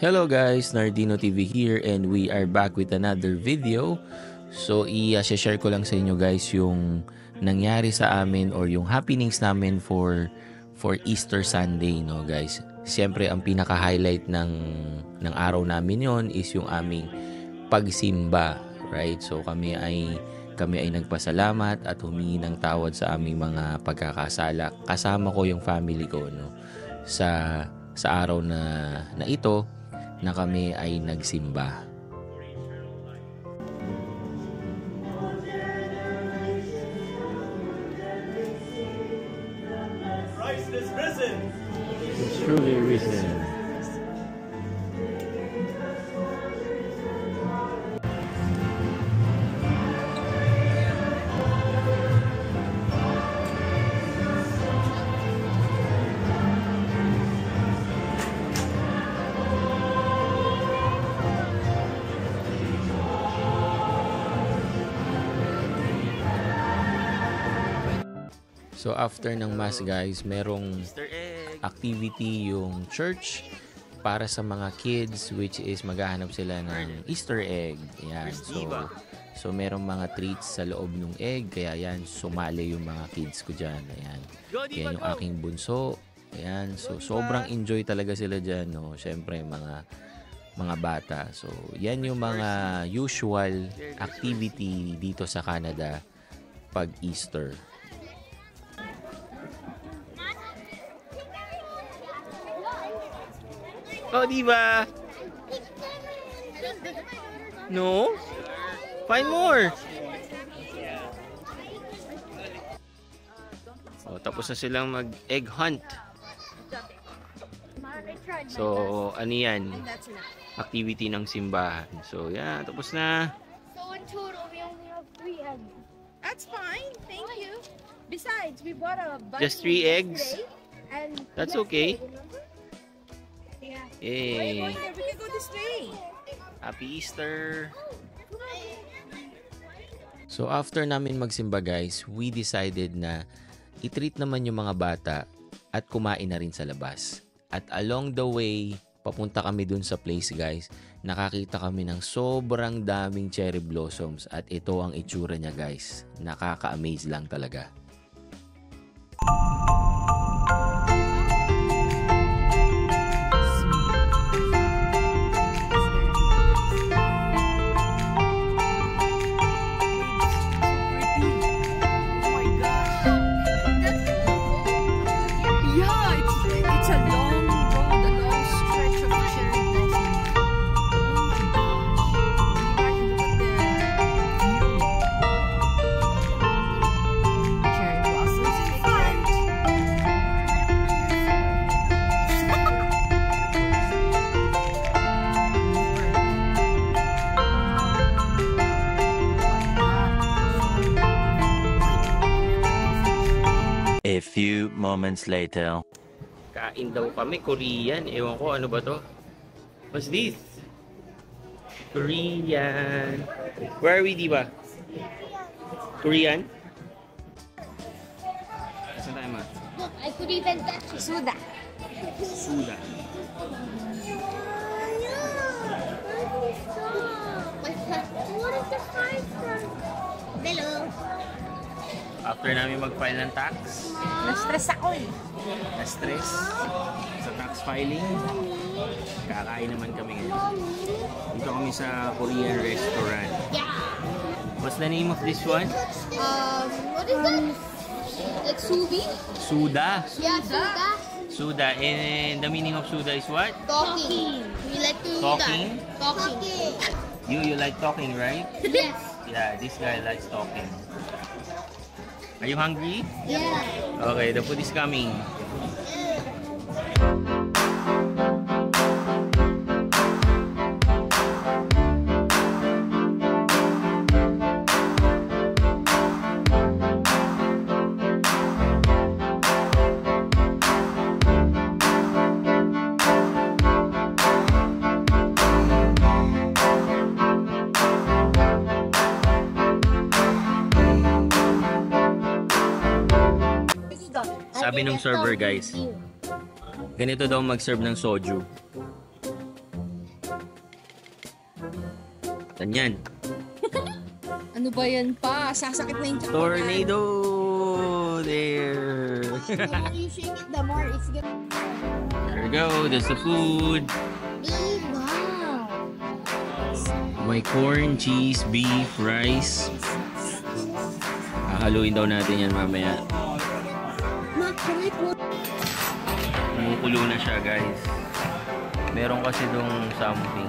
Hello guys, Nardino TV here and we are back with another video. So i-share ko lang sa inyo guys yung nangyari sa amin or yung happenings namin for Easter Sunday, no guys. Siyempre ang pinaka-highlight ng araw namin yon is yung aming pagsimba, right? So kami ay nagpasalamat at humingi ng tawad sa aming mga pagkakasala. Kasama ko yung family ko, no, sa araw na ito na kami ay nagsimba. Christ is risen. It's truly risen. So after ng mass guys, merong activity yung church para sa mga kids, which is maghahanap sila ng Easter egg. Ayan. So merong mga treats sa loob ng egg, kaya yan sumali yung mga kids ko diyan. Ayan. Yan yung aking bunso. Ayan. So sobrang enjoy talaga sila diyan, no. Syempre mga bata. So yan yung mga usual activity dito sa Canada pag Easter. Oh, di ba? No? Find more. Oh, tapos na silang mag-egg hunt. So, ano yan? Activity ng simbahan. So, yan. Tapos na. So, in total, we only have 3 eggs. That's fine. Thank you. Besides, we bought a bunny Just 3 eggs? And That's okay. Yeah. Hey. We can go this way. Happy Easter! So after namin magsimba guys, we decided na i-treat naman yung mga bata at kumain na rin sa labas. At along the way, papunta kami dun sa place guys, nakakita kami ng sobrang daming cherry blossoms at ito ang itsura niya guys. Nakaka-amaze lang talaga. A few moments later. Kain daw kami, Korean. Ewan ko, ano ba to? What's this? Korean. Where are we, diba? Korean? Saan tayo, ma? Look, I could even touch it. Suda. Suda. What is the price from? Hello. After namin mag-file ng tax, Na-stress ako eh. na-stress sa tax filing, kakain naman kami ngayon. Dito kami sa Korean restaurant. Yeah. What's the name of this one? What is that? Like subi? Suda. Yeah, suda. Suda. And the meaning of Suda is what? Talking. We like to Talking? Talking. You like talking, right? Yes. Yeah, this guy likes talking. Are you hungry? Yeah. Okay, the food is coming. Sabi nung server guys, ganito daw mag-serve ng soju. Ganyan. Ano ba yan pa? Sasakit na yung tiyan ko. Tornado! There! The more you shake it, the more it's gonna... There we go. That's the food. Wow. May corn, cheese, beef, rice. Hahaluin daw natin yan mamaya. Kumukulo na siya, guys. Meron kasi dong something.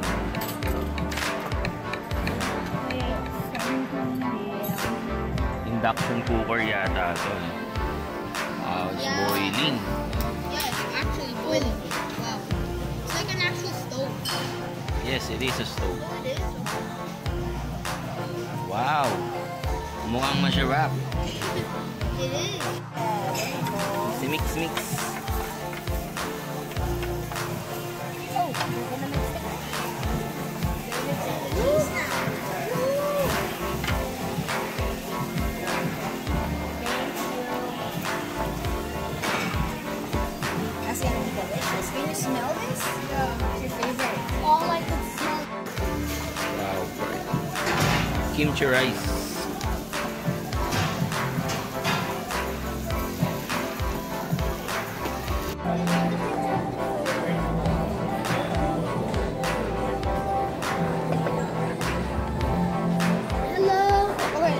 Induction cooker yata to. It's boiling. Yeah, it's actually boiling. Wow. It's like an actual stove. Yes, it is a stove. It is. Wow! Mukhang masarap. It is. Mix. That's gonna be delicious. Can you smell this? It's your favorite. All I could smell. Wow, kimchi rice. Hello. Okay.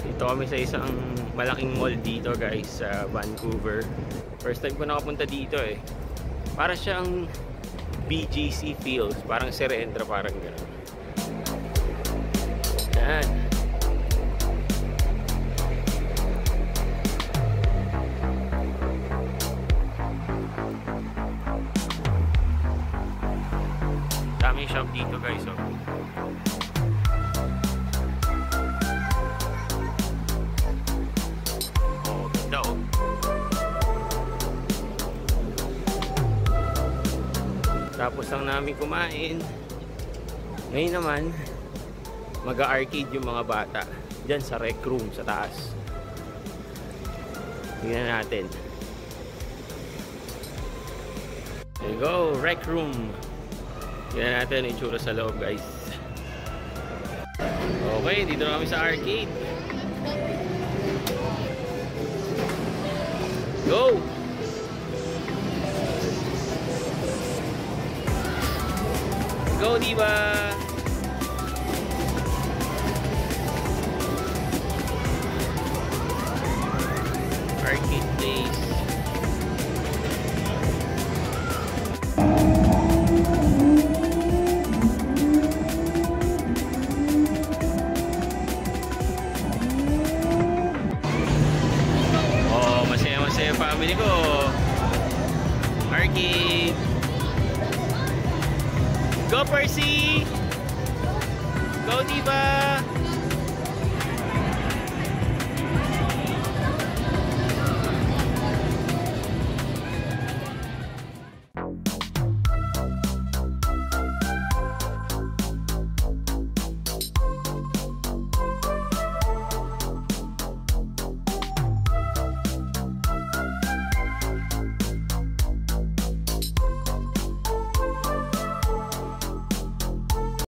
Dito kami sa isang malaking mall dito, guys, sa Vancouver. First time ko nakapunta dito eh. Para siyang BGC feels, parang Serendra, parang gano'n. Yan. Daming shop dito, guys. Oh. Oh, ganda oh. Tapos lang namin kumain. Ngayon naman, mag-arcade yung mga bata. Diyan sa rec room sa taas. Tingnan natin. There you go, rec room. Tingnan natin yung itsura sa loob, guys. Okay, dito na kami sa arcade. Go! Go, Diva! Arcade place. Oh, masaya-masaya family ko. Arcade. Go, Percy! Go, Diva!